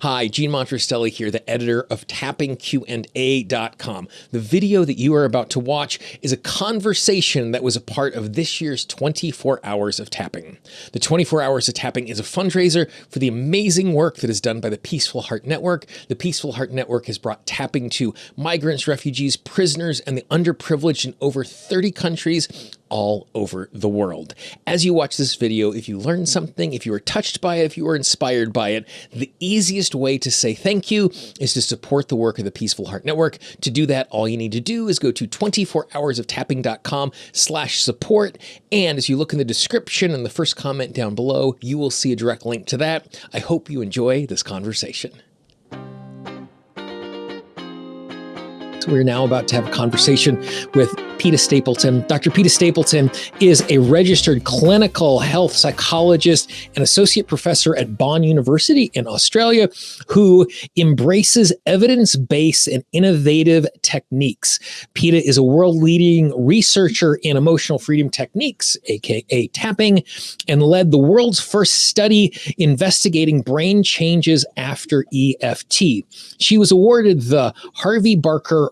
Hi, Gene Monterastelli here, the editor of tappingqanda.com. The video that you are about to watch is a conversation that was a part of this year's 24 Hours of Tapping. The 24 Hours of Tapping is a fundraiser for the amazing work that is done by the Peaceful Heart Network. The Peaceful Heart Network has brought tapping to migrants, refugees, prisoners, and the underprivileged in over 30 countries all over the world. As you watch this video, if you learned something, if you were touched by it, if you were inspired by it, the easiest way to say thank you is to support the work of the Peaceful Heart Network. To do that, all you need to do is go to 24hoursoftapping.com/support. And as you look in the description and the first comment down below, you will see a direct link to that. I hope you enjoy this conversation. We're now about to have a conversation with Peta Stapleton. Dr. Peta Stapleton is a registered clinical health psychologist and associate professor at Bond University in Australia who embraces evidence-based and innovative techniques. Peta is a world-leading researcher in emotional freedom techniques, aka tapping, and led the world's first study investigating brain changes after EFT. She was awarded the Harvey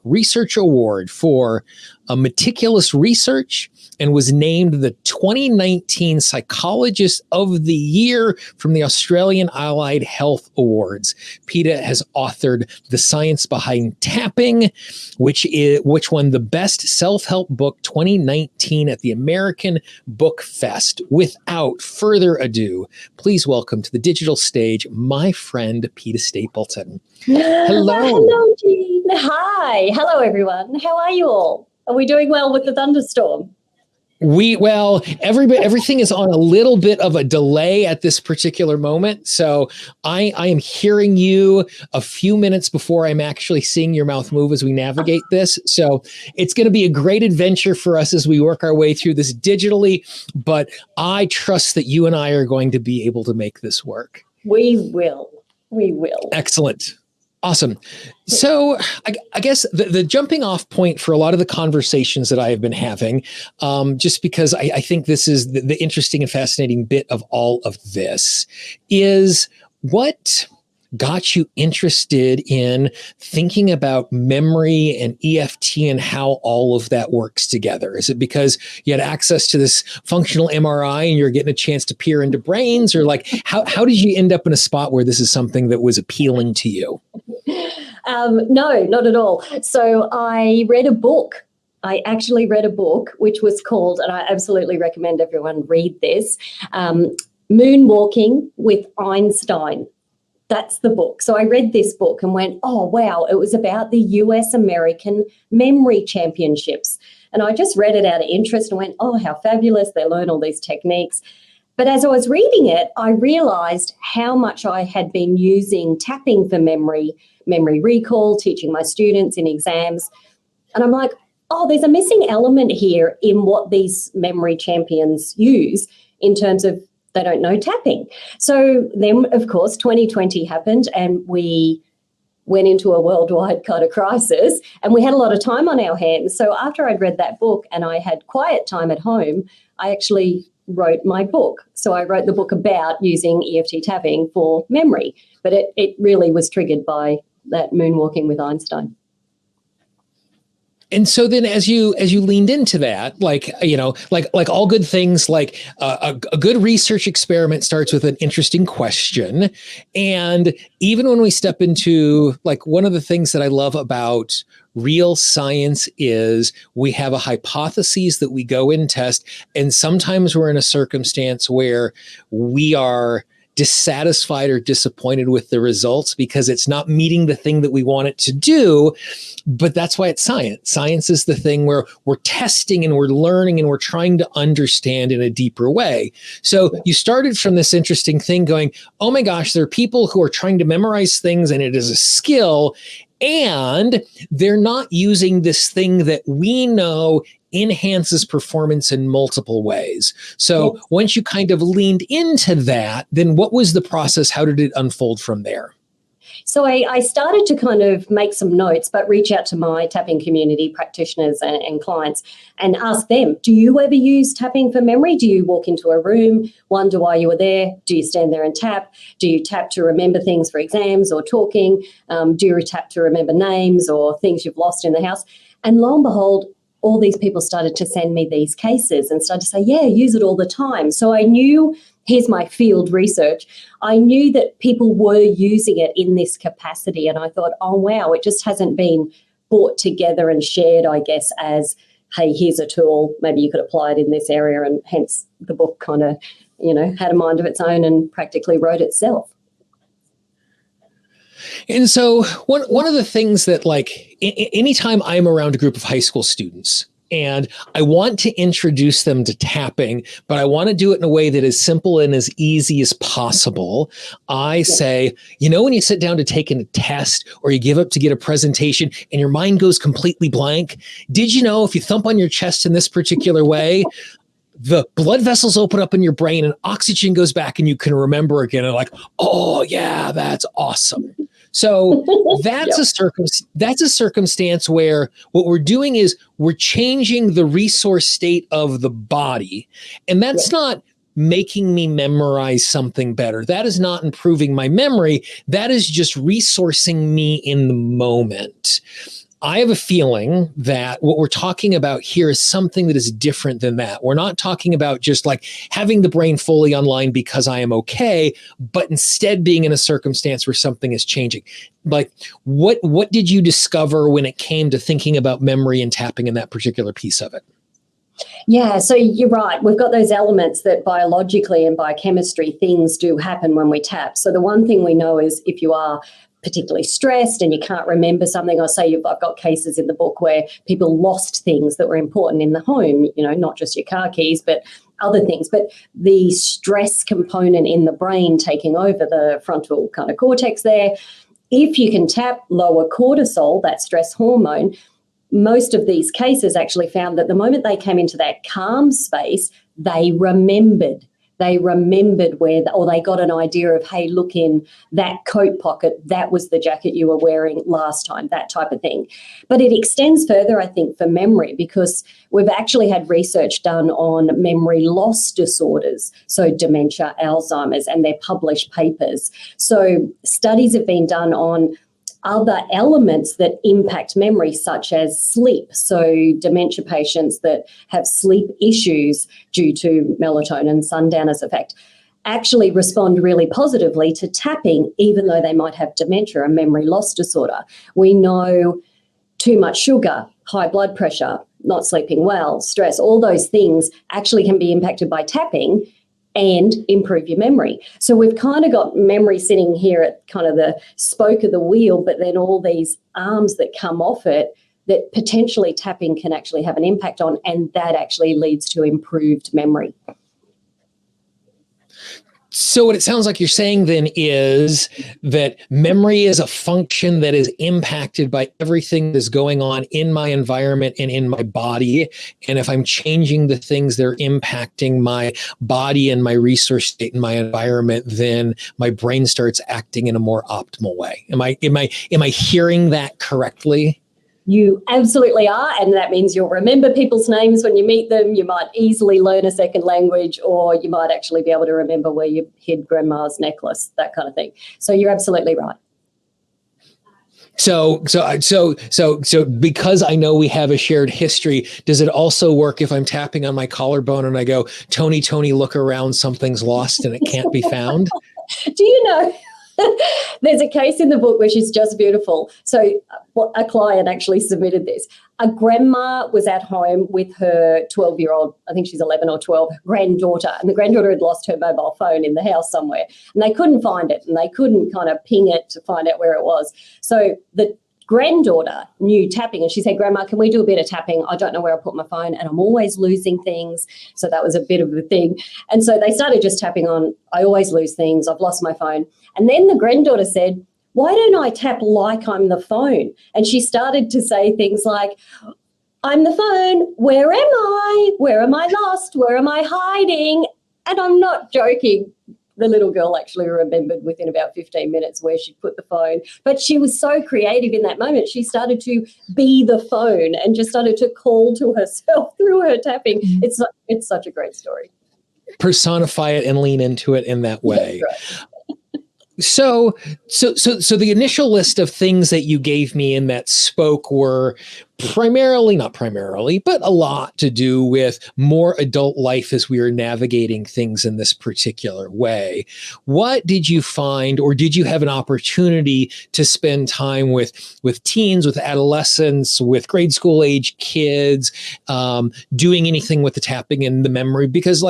Research Award for meticulous research and was named the 2019 Psychologist of the Year from the Australian Allied Health Awards. Peta has authored The Science Behind Tapping, which won the Best Self-Help Book 2019 at the American Book Fest. Without further ado, please welcome to the digital stage my friend Peta Stapleton. Hello. Hello, Gene. Hi. Hello, everyone. How are you all? Are we doing well with the thunderstorm? Everything is on a little bit of a delay at this particular moment. So I am hearing you a few minutes before I'm actually seeing your mouth move as we navigate this. So it's going to be a great adventure for us as we work our way through this digitally. But I trust that you and I are going to be able to make this work. We will. We will. Excellent. Awesome. So I guess the jumping off point for a lot of the conversations that I have been having, just because I think this is the interesting and fascinating bit of all of this, is what got you interested in thinking about memory and EFT and how all of that works together? Is it because you had access to this functional MRI and you're getting a chance to peer into brains, or like how did you end up in a spot where this is something that was appealing to you? No, not at all. So I read a book. I actually read a book which was called, and I absolutely recommend everyone read this, Moonwalking with Einstein. That's the book. So I read this book and went, oh, wow, it was about the US American Memory Championships. And I just read it out of interest and went, oh, how fabulous. They learn all these techniques. But as I was reading it, I realized how much I had been using tapping for memory recall, teaching my students in exams. And I'm like, oh, there's a missing element here in what these memory champions use in terms of they don't know tapping. So then, of course, 2020 happened and we went into a worldwide kind of crisis and we had a lot of time on our hands. So after I'd read that book and I had quiet time at home, I actually wrote my book. So I wrote the book about using EFT tapping for memory, but it really was triggered by that moonwalking with Einstein. And so then as you leaned into that, like all good things, like a good research experiment starts with an interesting question. And even when we step into, like, one of the things that I love about real science is we have a hypothesis that we go and test. And sometimes we're in a circumstance where we are dissatisfied or disappointed with the results because it's not meeting the thing that we want it to do. But that's why it's science. Science is the thing where we're testing and we're learning and we're trying to understand in a deeper way. So you started from this interesting thing going, oh my gosh, there are people who are trying to memorize things and it is a skill, and they're not using this thing that we know enhances performance in multiple ways. So once you kind of leaned into that, then what was the process? How did it unfold from there? So I started to kind of make some notes, but reach out to my tapping community practitioners and clients and ask them, do you ever use tapping for memory? Do you walk into a room, wonder why you were there? Do you stand there and tap? Do you tap to remember things for exams or talking? Do you tap to remember names or things you've lost in the house? And lo and behold, all these people started to send me these cases and started to say, yeah, use it all the time. So I knew, here's my field research, I knew that people were using it in this capacity. And I thought, oh, wow, it just hasn't been brought together and shared, I guess, as, hey, here's a tool, maybe you could apply it in this area. And hence the book kind of, had a mind of its own and practically wrote itself. And so one of the things that, like, anytime I'm around a group of high school students and I want to introduce them to tapping, but I want to do it in a way that is simple and as easy as possible, I say, when you sit down to take a test or you give up to get a presentation and your mind goes completely blank, did you know if you thump on your chest in this particular way, the blood vessels open up in your brain and oxygen goes back and you can remember again? And like, oh yeah, that's awesome. So that's that's a circumstance where what we're doing is we're changing the resource state of the body. And that's not making me memorize something better. That is not improving my memory. That is just resourcing me in the moment. I have a feeling that what we're talking about here is something that is different than that. We're not talking about just like having the brain fully online because I am okay, but instead being in a circumstance where something is changing. Like, what did you discover when it came to thinking about memory and tapping in that particular piece of it? Yeah, so you're right. We've got those elements that biologically and biochemistry things do happen when we tap. So the one thing we know is if you are particularly stressed and you can't remember something, or say I've got cases in the book where people lost things that were important in the home, not just your car keys, but other things. But the stress component in the brain taking over the frontal kind of cortex there, if you can tap lower cortisol, that stress hormone, most of these cases actually found that the moment they came into that calm space, they remembered where, or they got an idea of, hey, look in that coat pocket, that was the jacket you were wearing last time, that type of thing. But it extends further, I think, for memory, because we've actually had research done on memory loss disorders, so dementia, Alzheimer's, and they're published papers. So studies have been done on other elements that impact memory, such as sleep. So dementia patients that have sleep issues due to melatonin, sundowners effect, actually respond really positively to tapping, even though they might have dementia, a memory loss disorder. We know too much sugar, high blood pressure, not sleeping well, stress, all those things actually can be impacted by tapping and improve your memory. So we've kind of got memory sitting here at kind of the spoke of the wheel, but then all these arms that come off it that potentially tapping can actually have an impact on, and that actually leads to improved memory. So what it sounds like you're saying then is that memory is a function that is impacted by everything that's going on in my environment and in my body. And if I'm changing the things that are impacting my body and my resource state and my environment, then my brain starts acting in a more optimal way. Am I hearing that correctly? You absolutely are, and that means you'll remember people's names when you meet them. You might easily learn a second language, or you might actually be able to remember where you hid grandma's necklace, that kind of thing. So you're absolutely right. So because I know we have a shared history, does it also work if I'm tapping on my collarbone and I go, Tony, look around, something's lost and it can't be found? Do you know? There's a case in the book which is just beautiful. So a client actually submitted this. A grandma was at home with her 12-year-old, I think she's 11 or 12, granddaughter, and the granddaughter had lost her mobile phone in the house somewhere, and they couldn't find it, and they couldn't kind of ping it to find out where it was. So the granddaughter knew tapping, and she said, Grandma, can we do a bit of tapping? I don't know where I put my phone and I'm always losing things. So that was a bit of a thing. And so they started just tapping on, I always lose things, I've lost my phone. And then the granddaughter said, why don't I tap like I'm the phone? And she started to say things like, I'm the phone, where am I? Where am I lost? Where am I hiding? And I'm not joking. The little girl actually remembered within about 15 minutes where she'd put the phone. But she was so creative in that moment. She started to be the phone and just started to call to herself through her tapping. It's such a great story. Personify it and lean into it in that way. That's right. So the initial list of things that you gave me in that spoke were not primarily, but a lot to do with more adult life as we are navigating things in this particular way. What did you find, or did you have an opportunity to spend time with teens, with adolescents, with grade school age kids, doing anything with the tapping and the memory? Because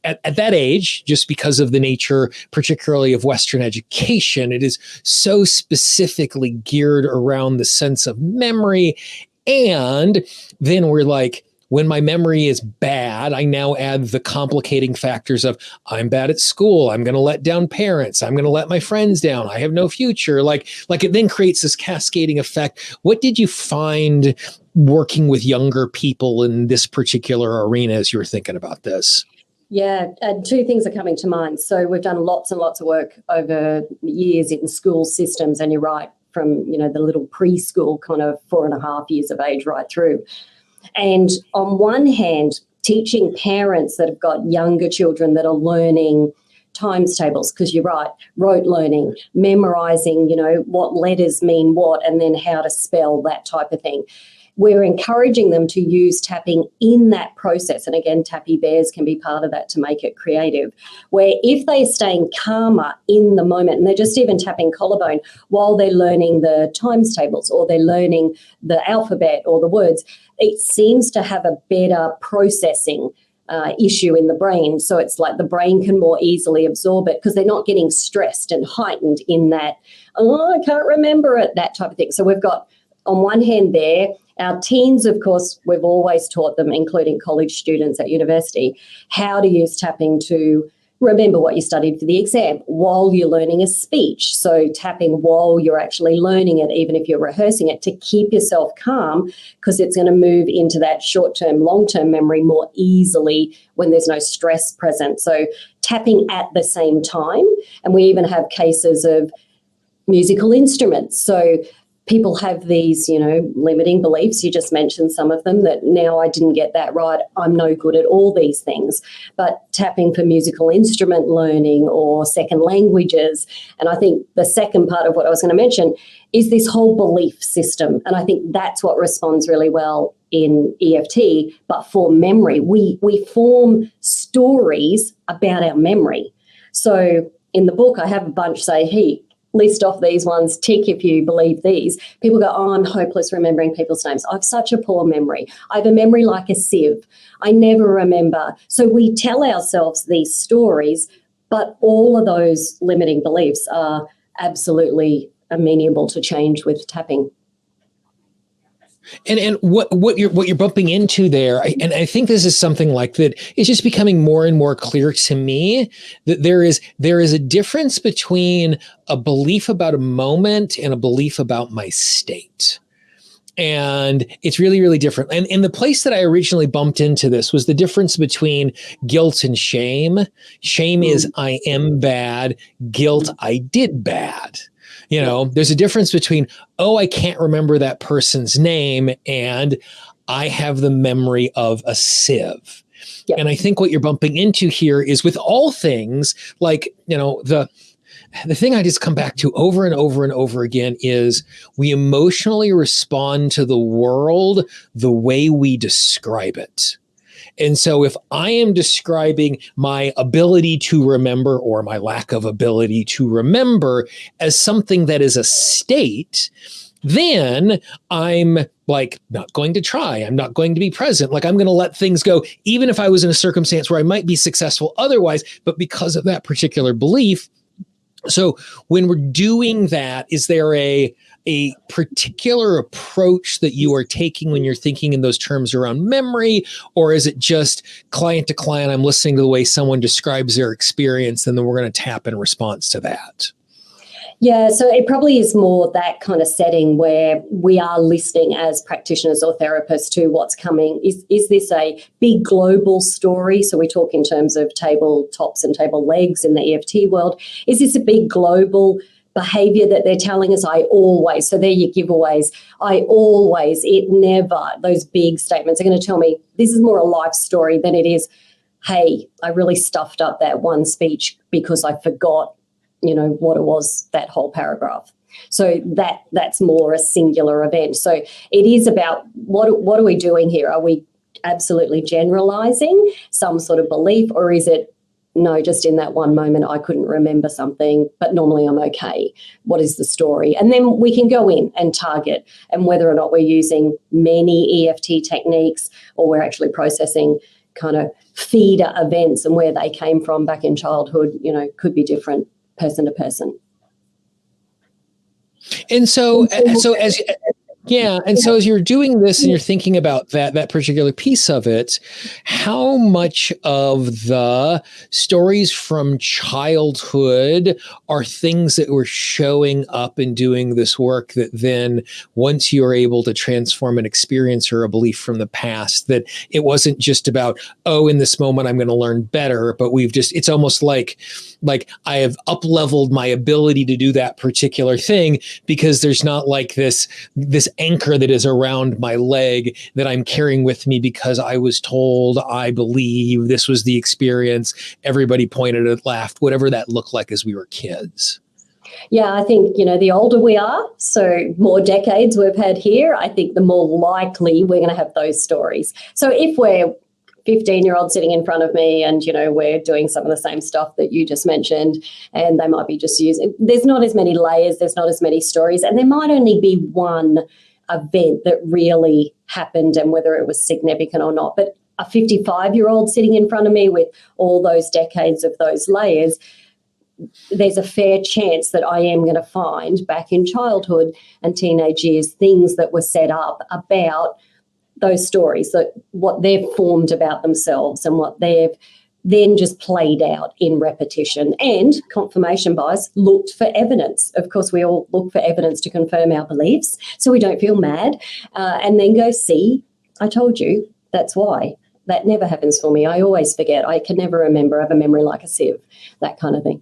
at that age, just because of the nature, particularly of Western education, it is so specifically geared around the sense of memory. And then we're like, when my memory is bad, I now add the complicating factors of I'm bad at school. I'm going to let down parents. I'm going to let my friends down. I have no future. Like it then creates this cascading effect. What did you find working with younger people in this particular arena as you were thinking about this? Yeah, two things are coming to mind. So we've done lots and lots of work over years in school systems, and you're right, from the little preschool kind of 4.5 years of age right through. And on one hand, teaching parents that have got younger children that are learning times tables, because you're right, rote learning, memorizing, what letters mean what, and then how to spell, that type of thing. We're encouraging them to use tapping in that process. And again, tappy bears can be part of that to make it creative, where if they're staying calmer in the moment, and they're just even tapping collarbone while they're learning the times tables or they're learning the alphabet or the words, it seems to have a better processing issue in the brain. So it's like the brain can more easily absorb it because they're not getting stressed and heightened in that, I can't remember it, that type of thing. So we've got, on one hand there, our teens, of course, we've always taught them, including college students at university, how to use tapping to remember what you studied for the exam while you're learning a speech. So tapping while you're actually learning it, even if you're rehearsing it, to keep yourself calm, because it's going to move into that short-term, long-term memory more easily when there's no stress present. So tapping at the same time. And we even have cases of musical instruments. So people have these, limiting beliefs. You just mentioned some of them, that now I didn't get that right, I'm no good at all these things. But tapping for musical instrument learning or second languages. And I think the second part of what I was going to mention is this whole belief system. And I think that's what responds really well in EFT, but for memory. We form stories about our memory. So in the book, I have a bunch say, hey, list off these ones, tick if you believe these. People go, I'm hopeless remembering people's names. I have such a poor memory. I have a memory like a sieve. I never remember. So we tell ourselves these stories, but all of those limiting beliefs are absolutely amenable to change with tapping. And what you're bumping into there, and I think this is something like that, it's just becoming more and more clear to me that there is a difference between a belief about a moment and a belief about my state. And it's really, really different. And the place that I originally bumped into this was the difference between guilt and shame. Shame is I am bad. Guilt, I did bad. There's a difference between, I can't remember that person's name, and I have the memory of a sieve. Yep. And I think what you're bumping into here is with all things, like, the thing I just come back to over and over and over again is we emotionally respond to the world the way we describe it. And so if I am describing my ability to remember or my lack of ability to remember as something that is a state, then I'm like not going to try. I'm not going to be present. Like I'm going to let things go, even if I was in a circumstance where I might be successful otherwise, but because of that particular belief. So when we're doing that, is there a particular approach that you are taking when you're thinking in those terms around memory, or is it just client to client, I'm listening to the way someone describes their experience, and then we're going to tap in response to that? Yeah, so it probably is more that kind of setting where we are listening as practitioners or therapists to what's coming. Is this a big global story? So we talk in terms of tabletops and table legs in the EFT world. Is this a big global behavior that they're telling us? So they're your giveaways. It never, those big statements are going to tell me this is more a life story than it is, hey, I really stuffed up that one speech because I forgot what it was, that whole paragraph. So that's more a singular event. So it is about what are we doing here? Are we absolutely generalizing some sort of belief, or is it, no, just in that one moment I couldn't remember something, but normally I'm okay. What is the story? And then we can go in and target, and whether or not we're using many EFT techniques or we're actually processing kind of feeder events and where they came from back in childhood, could be different person to person. And so as you're doing this and you're thinking about that particular piece of it, how much of the stories from childhood are things that were showing up and doing this work that then once you're able to transform an experience or a belief from the past, that it wasn't just about, in this moment I'm going to learn better, but it's almost like I have up-leveled my ability to do that particular thing because there's not like this anchor that is around my leg that I'm carrying with me because I was told, I believe, this was the experience, everybody pointed and laughed, whatever that looked like as we were kids. Yeah, I think, the older we are, so more decades we've had here, I think the more likely we're going to have those stories. So if we're 15-year-old sitting in front of me and, we're doing some of the same stuff that you just mentioned, and they might be just using, there's not as many layers, there's not as many stories, and there might only be one event that really happened and whether it was significant or not. But a 55-year-old sitting in front of me with all those decades of those layers, there's a fair chance that I am going to find back in childhood and teenage years things that were set up about those stories, that what they've formed about themselves and what they've then just played out in repetition. And confirmation bias looked for evidence. Of course, we all look for evidence to confirm our beliefs so we don't feel mad and then go, see, I told you, that's why. That never happens for me. I always forget. I can never remember. I have a memory like a sieve, that kind of thing.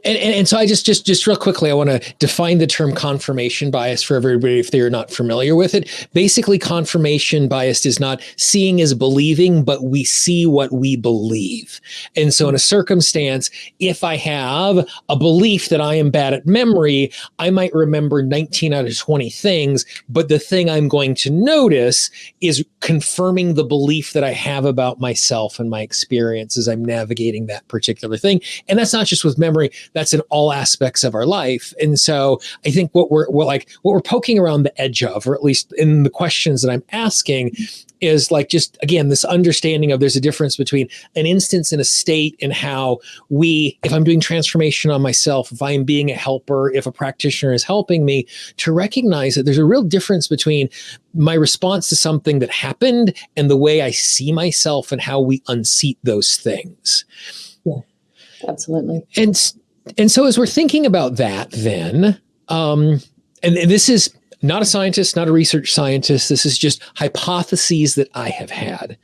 And so I just real quickly, I want to define the term confirmation bias for everybody if they're not familiar with it. Basically, confirmation bias is not seeing as believing, but we see what we believe. And so in a circumstance, if I have a belief that I am bad at memory, I might remember 19 out of 20 things, but the thing I'm going to notice is confirming the belief that I have about myself and my experience as I'm navigating that particular thing. And that's not just with memory. That's in all aspects of our life. And so I think what we're poking around the edge of, or at least in the questions that I'm asking, is like just, again, this understanding of there's a difference between an instance and a state and how if I'm doing transformation on myself, if I'm being a helper, if a practitioner is helping me, to recognize that there's a real difference between my response to something that happened and the way I see myself and how we unseat those things. Yeah, absolutely. And so as we're thinking about that then, and this is not a scientist, not a research scientist, this is just hypotheses that I have had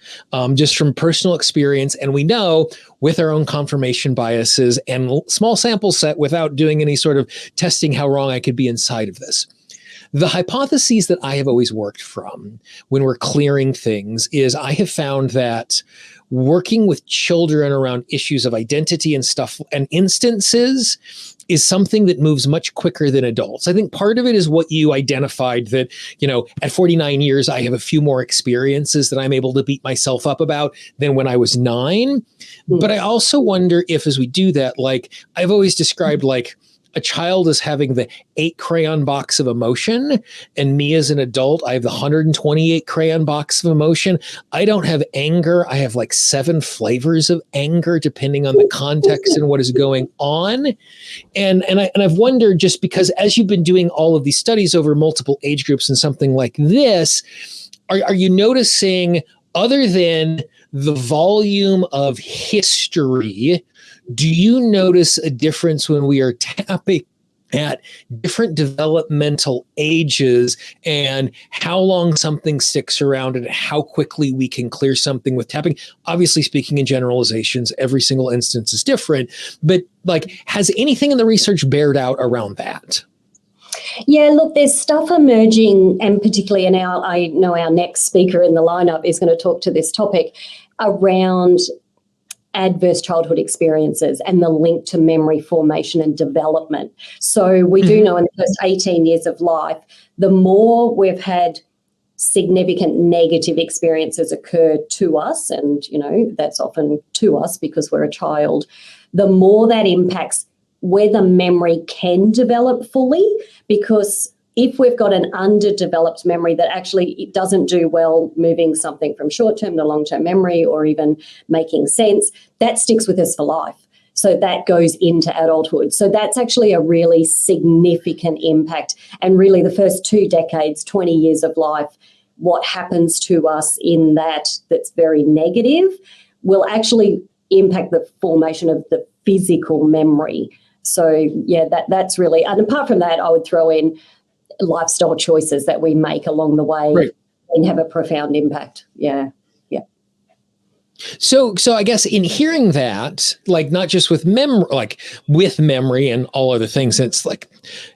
just from personal experience. And we know with our own confirmation biases and small sample set without doing any sort of testing how wrong I could be inside of this. The hypotheses that I have always worked from when we're clearing things is I have found that working with children around issues of identity and stuff and instances is something that moves much quicker than adults. I think part of it is what you identified that, at 49 years, I have a few more experiences that I'm able to beat myself up about than when I was 9. But I also wonder if, as we do that, like I've always described, like a child is having the 8 crayon box of emotion, and me as an adult, I have the 128 crayon box of emotion. I don't have anger. I have like 7 flavors of anger, depending on the context and what is going on. And I've wondered, just because as you've been doing all of these studies over multiple age groups and something like this, are you noticing, other than the volume of history, Do you notice a difference when we are tapping at different developmental ages and how long something sticks around and how quickly we can clear something with tapping? Obviously, speaking in generalizations, every single instance is different, but like, has anything in the research bared out around that? Yeah, look, there's stuff emerging, and particularly I know our next speaker in the lineup is going to talk to this topic around adverse childhood experiences and the link to memory formation and development. So we do know in the first 18 years of life, the more we've had significant negative experiences occur to us, and, that's often to us because we're a child, the more that impacts whether memory can develop fully, because if we've got an underdeveloped memory that actually it doesn't do well moving something from short-term to long-term memory or even making sense, that sticks with us for life. So that goes into adulthood. So that's actually a really significant impact. And really the first 2 decades, 20 years of life, what happens to us in that's very negative will actually impact the formation of the physical memory. So, yeah, that's really, and apart from that, I would throw in lifestyle choices that we make along the way and have a profound impact. Yeah. So I guess in hearing that, like not just with memory and all other things, it's like,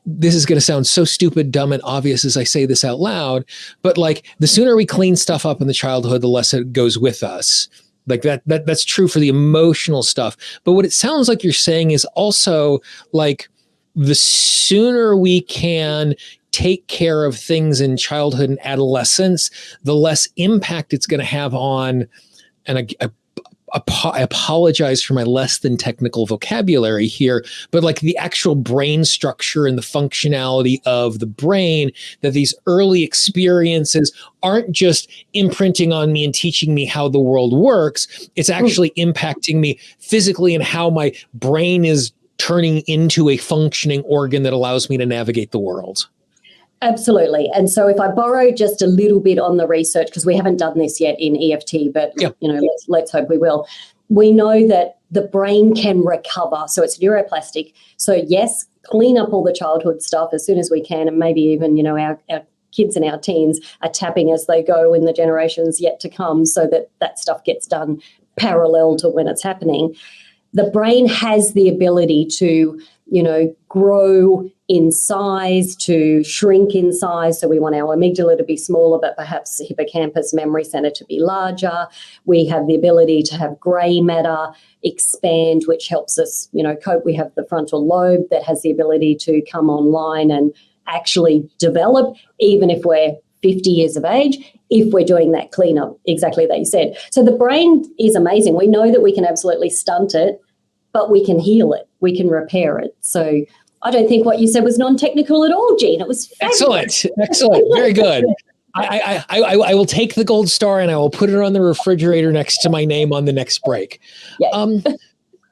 this is going to sound so stupid, dumb, and obvious as I say this out loud, but like the sooner we clean stuff up in the childhood, the less it goes with us. Like that's true for the emotional stuff. But what it sounds like you're saying is also like the sooner we can take care of things in childhood and adolescence, the less impact it's going to have on, and I apologize for my less than technical vocabulary here, but like the actual brain structure and the functionality of the brain, that these early experiences aren't just imprinting on me and teaching me how the world works. It's actually impacting me physically and how my brain is turning into a functioning organ that allows me to navigate the world. Absolutely. And so if I borrow just a little bit on the research, because we haven't done this yet in EFT, but let's hope we will. We know that the brain can recover. So it's neuroplastic. So yes, clean up all the childhood stuff as soon as we can. And maybe even, our kids and our teens are tapping as they go in the generations yet to come, so that stuff gets done parallel to when it's happening. The brain has the ability to, grow in size, to shrink in size. So we want our amygdala to be smaller, but perhaps the hippocampus memory center to be larger. We have the ability to have grey matter expand, which helps us, cope. We have the frontal lobe that has the ability to come online and actually develop, even if we're 50 years of age, if we're doing that cleanup, exactly that you said. So the brain is amazing. We know that we can absolutely stunt it, but we can heal it. We can repair it. So I don't think what you said was non-technical at all, Jean. It was fabulous. Excellent. Very good. I will take the gold star and I will put it on the refrigerator next to my name on the next break.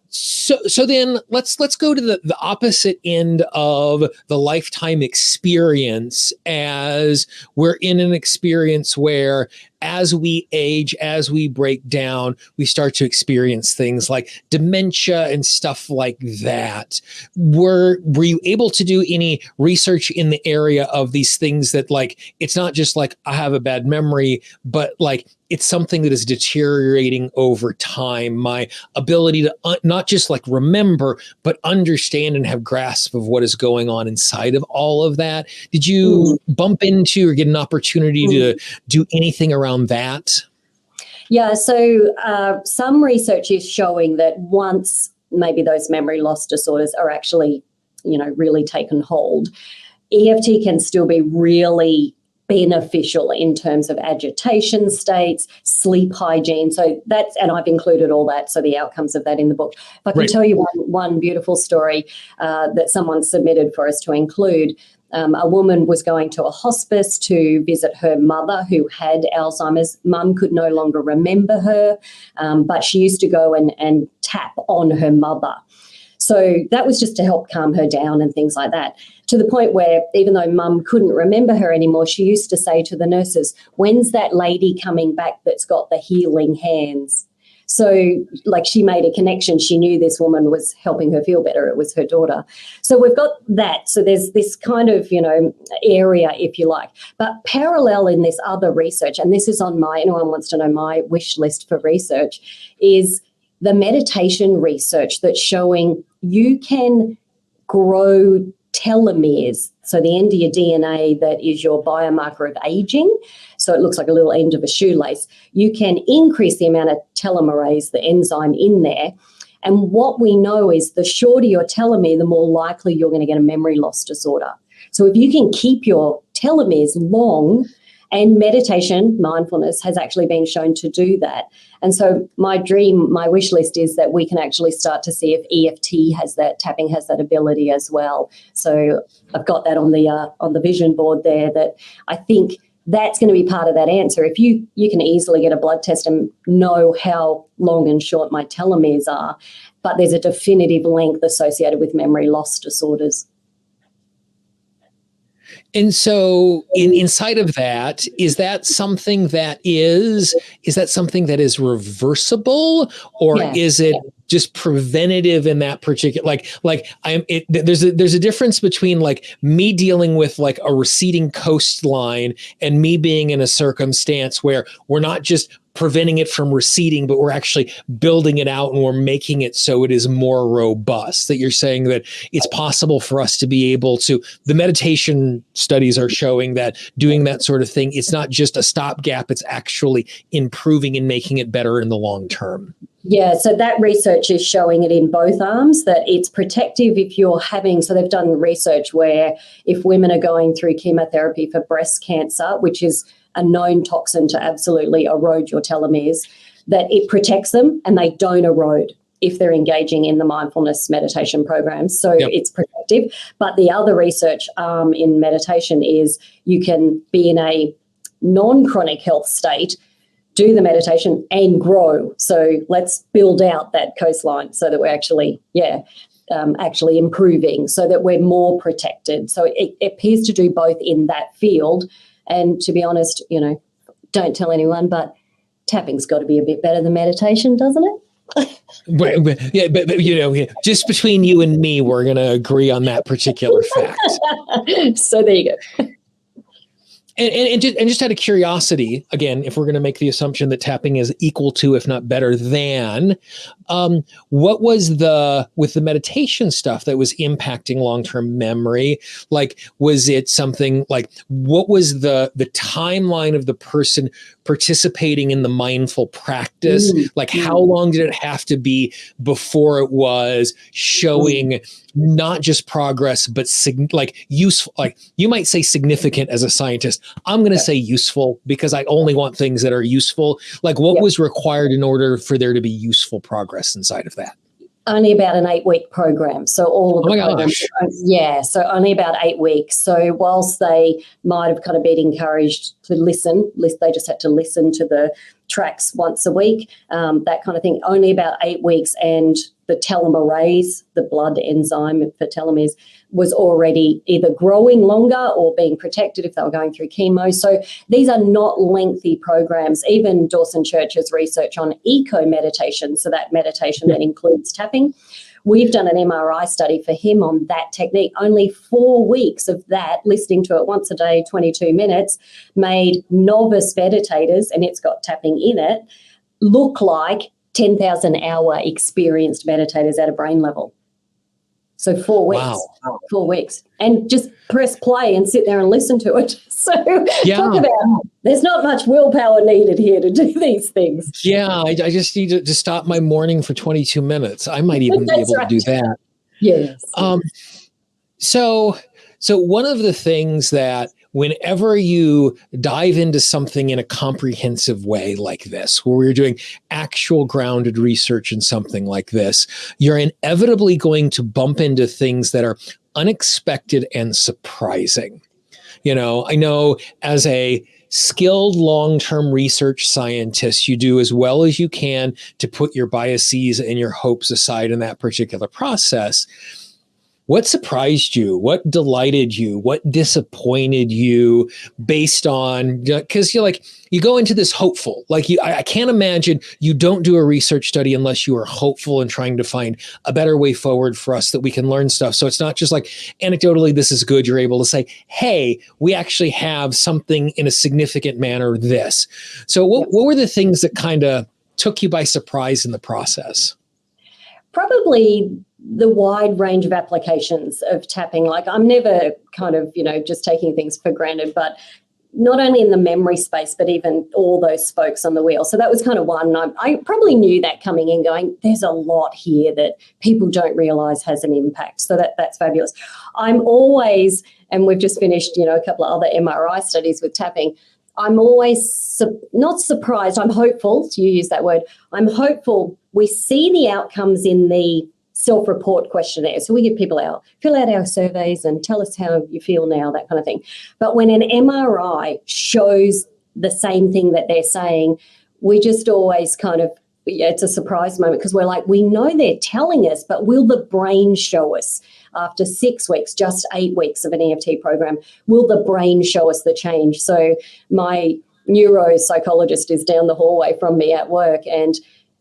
So then let's go to the opposite end of the lifetime experience, as we're in an experience where as we age, as we break down, we start to experience things like dementia and stuff like that. Were you able to do any research in the area of these things that, like, it's not just like I have a bad memory, but like it's something that is deteriorating over time? My ability to not just like remember, but understand and have grasp of what is going on inside of all of that. Did you bump into or get an opportunity to do anything around that? Yeah, so some research is showing that once maybe those memory loss disorders are actually, really taken hold, EFT can still be really beneficial in terms of agitation states, sleep hygiene. So and I've included all that, so the outcomes of that in the book. If I can tell you one beautiful story that someone submitted for us to include. A woman was going to a hospice to visit her mother who had Alzheimer's. Mum could no longer remember her, but she used to go and tap on her mother. So that was just to help calm her down and things like that, to the point where even though Mum couldn't remember her anymore, she used to say to the nurses, "When's that lady coming back that's got the healing hands?" So like she made a connection. She knew this woman was helping her feel better. It was her daughter. So we've got that. So there's this kind of, area, if you like. But parallel in this other research, and this is on anyone wants to know my wish list for research, is the meditation research that's showing you can grow telomeres, so the end of your DNA that is your biomarker of aging, so it looks like a little end of a shoelace, you can increase the amount of telomerase, the enzyme in there. And what we know is the shorter your telomere, the more likely you're going to get a memory loss disorder. So if you can keep your telomeres long, and meditation, mindfulness, has actually been shown to do that. And so my wish list is that we can actually start to see if EFT has that, tapping has that ability as well. So I've got that on the vision board there, that I think that's going to be part of that answer. If you can easily get a blood test and know how long and short my telomeres are, but there's a definitive length associated with memory loss disorders. And so inside of that, is that something that is reversible, or is it just preventative in that particular, there's a difference between like me dealing with like a receding coastline and me being in a circumstance where we're not just preventing it from receding, but we're actually building it out and we're making it so it is more robust. That you're saying that it's possible for us to be able to, the meditation studies are showing that doing that sort of thing, it's not just a stopgap, it's actually improving and making it better in the long term. Yeah, so that research is showing it in both arms, that it's protective if you're having, so they've done research where if women are going through chemotherapy for breast cancer, which is a known toxin to absolutely erode your telomeres, that it protects them and they don't erode if they're engaging in the mindfulness meditation programs. So it's protective. But the other research in meditation is you can be in a non-chronic health state, do the meditation and grow. So let's build out that coastline so that we're actually improving, so that we're more protected. So it appears to do both in that field. And to be honest, don't tell anyone, but tapping's got to be a bit better than meditation, doesn't it? but just between you and me, we're going to agree on that particular fact. So there you go. And just out of curiosity, again, if we're going to make the assumption that tapping is equal to, if not better than, what was with the meditation stuff that was impacting long-term memory? Like, was it something like, what was the timeline of the person participating in the mindful practice? Like, how long did it have to be before it was showing not just progress, but useful? Like, you might say significant as a scientist. I'm going to say useful because I only want things that are useful. Like, what was required in order for there to be useful progress inside of that? Only about an 8-week program. So all of the programs, so only about 8 weeks. So whilst they might have kind of been encouraged to listen, they just had to listen to the tracks once a week, that kind of thing, only about 8 weeks. And the telomerase, the blood enzyme for telomeres, was already either growing longer or being protected if they were going through chemo. So these are not lengthy programs. Even Dawson Church's research on eco-meditation, so that meditation that includes tapping, we've done an MRI study for him on that technique. Only 4 weeks of that, listening to it once a day, 22 minutes, made novice meditators, and it's got tapping in it, look like 10,000-hour experienced meditators at a brain level. So 4 weeks. Wow. 4 weeks. And just press play and sit there and listen to it. So talk about, there's not much willpower needed here to do these things. Yeah, I just need to stop my morning for 22 minutes. I might even be able to do that. Yes. So one of the things that whenever you dive into something in a comprehensive way like this, where we're doing actual grounded research in something like this, you're inevitably going to bump into things that are unexpected and surprising. I know as a skilled long-term research scientist, you do as well as you can to put your biases and your hopes aside in that particular process. What surprised you? What delighted you? What disappointed you based on, because you're like, you go into this hopeful, like I can't imagine you don't do a research study unless you are hopeful and trying to find a better way forward for us that we can learn stuff. So it's not just like anecdotally, this is good. You're able to say, hey, we actually have something in a significant manner, this. So what were the things that kind of took you by surprise in the process? Probably the wide range of applications of tapping. Like, I'm never kind of, just taking things for granted, but not only in the memory space, but even all those spokes on the wheel. So that was kind of one. I probably knew that coming in, going, there's a lot here that people don't realize has an impact. So that's fabulous. I'm always, and we've just finished, a couple of other MRI studies with tapping. I'm always not surprised. I'm hopeful. So you use that word. I'm hopeful. We see the outcomes in the self-report questionnaire. So we give people fill out our surveys and tell us how you feel now, that kind of thing. But when an MRI shows the same thing that they're saying, we just always kind of, it's a surprise moment, because we're like, we know they're telling us, but will the brain show us after 6 weeks, just 8 weeks of an EFT program? Will the brain show us the change? So my neuropsychologist is down the hallway from me at work, and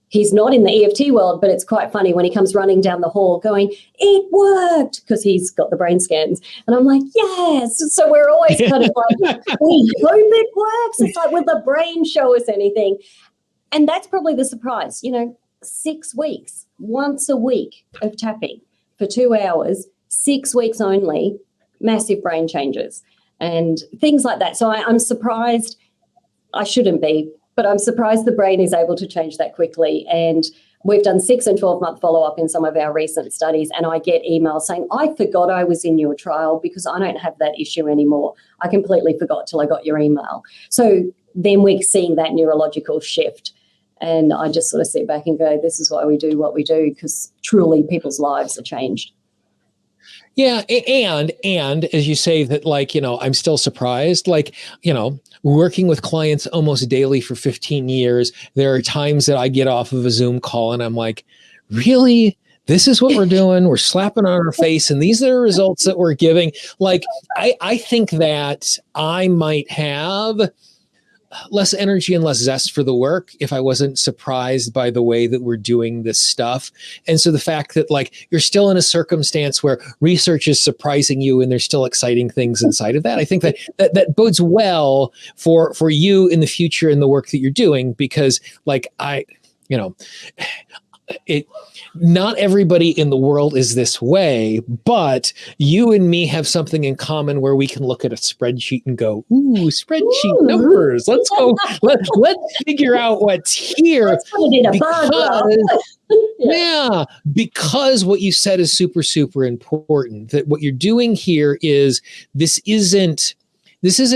he's not in the EFT world, but it's quite funny when he comes running down the hall going, it worked, because he's got the brain scans. And I'm like, yes. So we're always kind of like, we hope it works. It's like, will the brain show us anything? And that's probably the surprise, 6 weeks, once a week of tapping for 2 hours, 6 weeks only, massive brain changes and things like that. So I'm surprised. I shouldn't be, but I'm surprised the brain is able to change that quickly. And we've done 6 and 12-month follow-up in some of our recent studies, and I get emails saying, I forgot I was in your trial because I don't have that issue anymore. I completely forgot till I got your email. So then we're seeing that neurological shift. And I just sort of sit back and go, this is why we do what we do, because truly people's lives are changed. Yeah. And as you say that, like, I'm still surprised, like, working with clients almost daily for 15 years, there are times that I get off of a Zoom call and I'm like, really? This is what we're doing. We're slapping on our face, and these are the results that we're giving. Like, I think that I might have less energy and less zest for the work if I wasn't surprised by the way that we're doing this stuff. And so the fact that, like, you're still in a circumstance where research is surprising you and there's still exciting things inside of that, I think that bodes well for you in the future in the work that you're doing, because, like, not everybody in the world is this way, but you and me have something in common where we can look at a spreadsheet and go, ooh, spreadsheet numbers. Let's go. Let's figure out what's here. Let's put it in a yeah, because what you said is super, super important. That what you're doing here is this isn't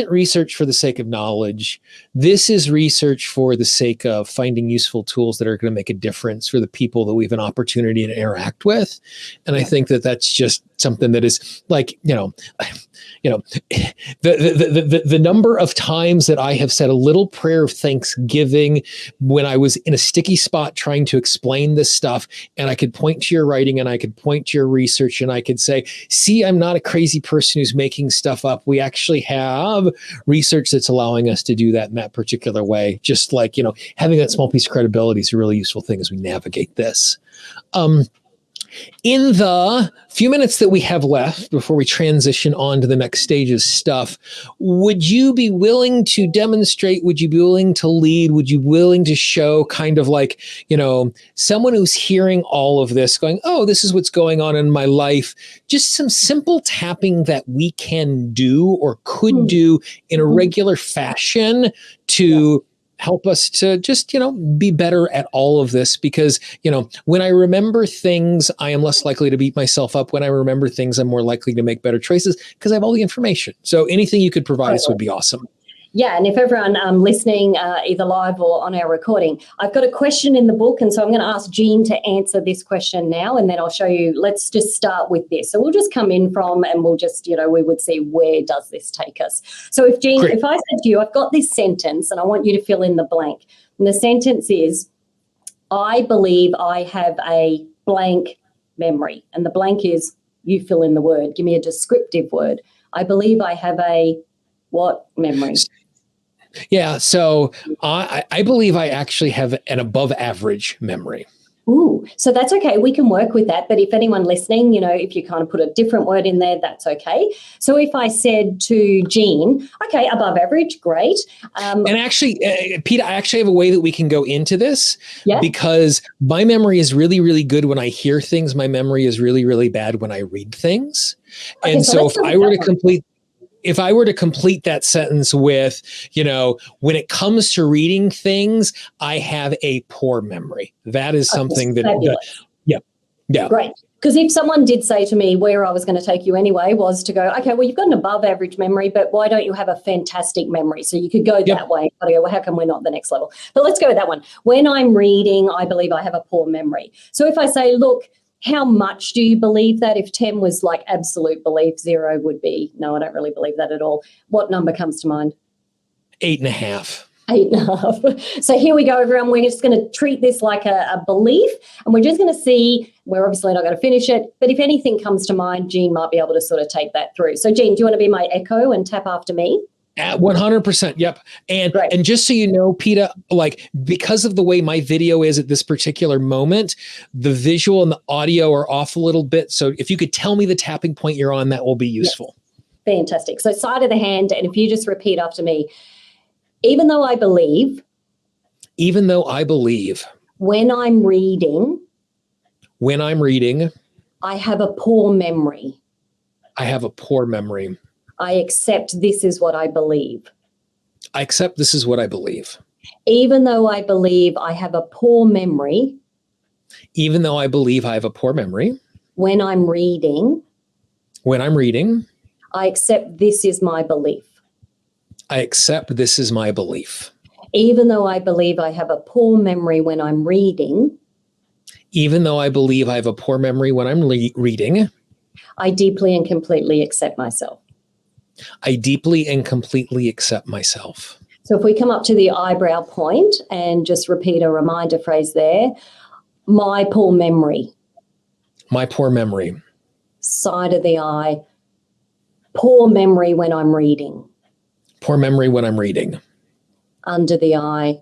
research for the sake of knowledge. This is research for the sake of finding useful tools that are going to make a difference for the people that we have an opportunity to interact with. And I think that that's just something that is, like, the number of times that I have said a little prayer of thanksgiving when I was in a sticky spot trying to explain this stuff, and I could point to your writing and I could point to your research and I could say, see, I'm not a crazy person who's making stuff up. We actually have research that's allowing us to do that in that particular way. Just like, having that small piece of credibility is a really useful thing as we navigate this. In the few minutes that we have left before we transition on to the next stage of stuff, would you be willing to demonstrate? Would you be willing to lead? Would you be willing to show kind of like, someone who's hearing all of this going, oh, this is what's going on in my life, just some simple tapping that we can do or could do in a regular fashion to help us to just, be better at all of this? Because, when I remember things, I am less likely to beat myself up. When I remember things, I'm more likely to make better choices because I have all the information. So anything you could provide us would be awesome. Yeah, and if everyone listening either live or on our recording, I've got a question in the book, and so I'm going to ask Jean to answer this question now, and then I'll show you. Let's just start with this. So we'll just come in from, and we'll just, we would see where does this take us. So if Jean, if I said to you, I've got this sentence, and I want you to fill in the blank, and the sentence is, I believe I have a blank memory, and the blank is you fill in the word. Give me a descriptive word. I believe I have a what memory? Yeah. So I believe I actually have an above average memory. Ooh, so that's okay. We can work with that. But if anyone listening, if you kind of put a different word in there, that's okay. So if I said to Jean, okay, above average, great. And actually, Pete, I actually have a way that we can go into this Yeah. because my memory is really, really good when I hear things. My memory is really, really bad when I read things. Okay, And so let's go with if I were to complete that sentence with, when it comes to reading things, I have a poor memory. That is something yeah. Great. Because if someone did say to me where I was going to take you anyway was to go, okay, well, you've got an above average memory, but why don't you have a fantastic memory? So you could go that way. I go, well, how come we're not the next level? But let's go with that one. When I'm reading, I believe I have a poor memory. So if I say, look, how much do you believe that? If 10 was like absolute belief, 0 would be, no, I don't really believe that at all. What number comes to mind? 8.5. 8.5. So here we go, everyone. We're just going to treat this like a belief, and we're just going to see. We're obviously not going to finish it, but if anything comes to mind, Jean might be able to sort of take that through. So, Jean, do you want to be my echo and tap after me? 100%. Yep. And just so you know, Peta, because of the way my video is at this particular moment, the visual and the audio are off a little bit. So if you could tell me the tapping point you're on, that will be useful. Yes. Fantastic. So side of the hand, and if you just repeat after me, even though I believe, when I'm reading, I have a poor memory. I accept this is what I believe. Even though I believe I have a poor memory. When I'm reading. I accept this is my belief. Even though I believe I have a poor memory when I'm reading. I deeply and completely accept myself. So if we come up to the eyebrow point and just repeat a reminder phrase there, my poor memory. Side of the eye, poor memory when I'm reading. Under the eye,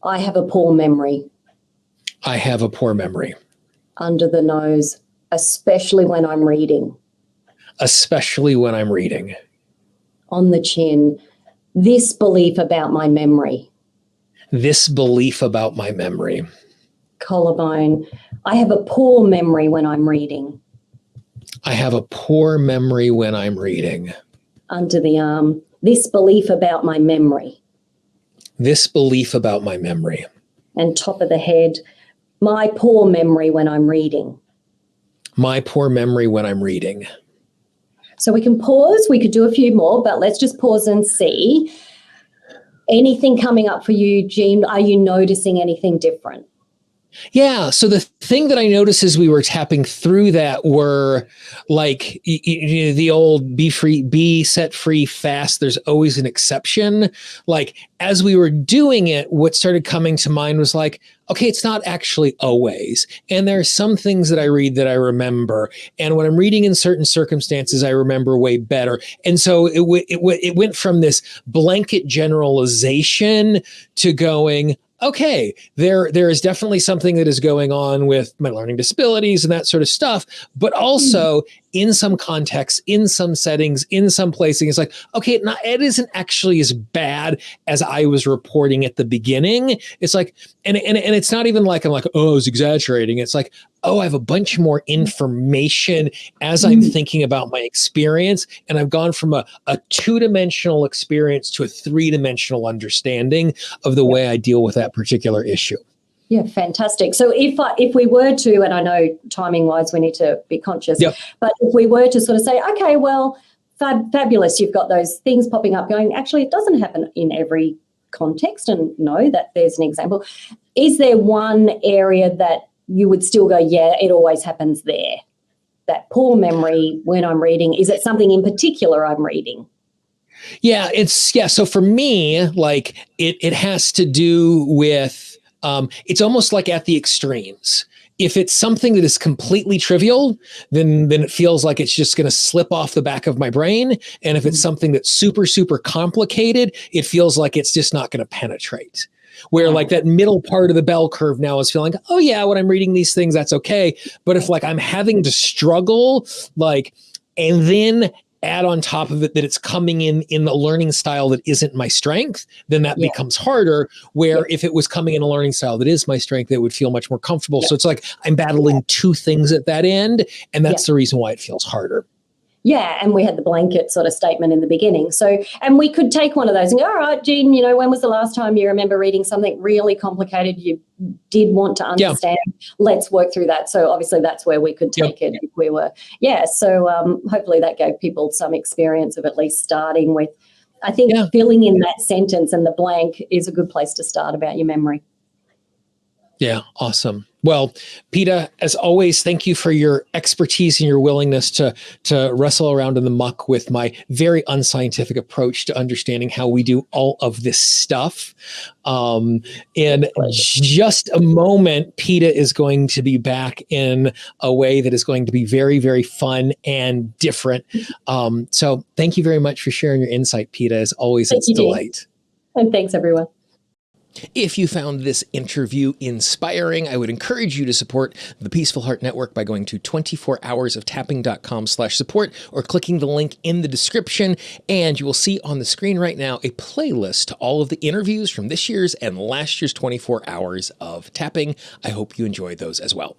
I have a poor memory. Under the nose, especially when I'm reading. On the chin, this belief about my memory. Collarbone, I have a poor memory when I'm reading. Under the arm, this belief about my memory. And top of the head, my poor memory when I'm reading. So we can pause. We could do a few more, but let's just pause and see. Anything coming up for you, Jean? Are you noticing anything different? Yeah. So the thing that I noticed as we were tapping through that were the old be set free fast. There's always an exception. As we were doing it, what started coming to mind was okay, it's not actually always. And there are some things that I read that I remember. And when I'm reading in certain circumstances, I remember way better. And so it went from this blanket generalization to going, okay, there is definitely something that is going on with my learning disabilities and that sort of stuff, but also in some contexts, in some settings, in some placing, it's okay, it isn't actually as bad as I was reporting at the beginning. It's and it's not even I'm oh, I was exaggerating. It's oh, I have a bunch more information as I'm thinking about my experience. And I've gone from a 2-dimensional experience to a 3-dimensional understanding of the way I deal with that particular issue. Yeah, fantastic. So if we were to, and I know timing wise we need to be conscious, but if we were to sort of say, okay, well, fabulous, you've got those things popping up going, actually, it doesn't happen in every context, and know that there's an example. Is there one area that you would still go, yeah, it always happens there? That poor memory when I'm reading, is it something in particular I'm reading? Yeah, so for me, it has to do with, it's almost like at the extremes. If it's something that is completely trivial, then it feels like it's just going to slip off the back of my brain. And if it's something that's super, super complicated, it feels like it's just not going to penetrate. Where like that middle part of the bell curve now is feeling, oh yeah, when I'm reading these things, that's okay. But if like I'm having to struggle, like, and then add on top of it that it's coming in the learning style that isn't my strength, then that becomes harder. Where if it was coming in a learning style that is my strength, it would feel much more comfortable. So it's like I'm battling two things at that end. And that's the reason why it feels harder. Yeah, and we had the blanket sort of statement in the beginning. So, and we could take one of those and go, all right, Jean, when was the last time you remember reading something really complicated you did want to understand? Let's work through that. So obviously that's where we could take it if we were. So hopefully that gave people some experience of at least starting with, I think filling in that sentence and the blank is a good place to start about your memory. Yeah, awesome. Well, Peta, as always, thank you for your expertise and your willingness to wrestle around in the muck with my very unscientific approach to understanding how we do all of this stuff. In just a moment, Peta is going to be back in a way that is going to be very, very fun and different. So thank you very much for sharing your insight, Peta. As always, it's a delight. And thanks, everyone. If you found this interview inspiring, I would encourage you to support the Peaceful Heart Network by going to 24hoursoftapping.com/support or clicking the link in the description. And you will see on the screen right now a playlist to all of the interviews from this year's and last year's 24 Hours of Tapping. I hope you enjoyed those as well.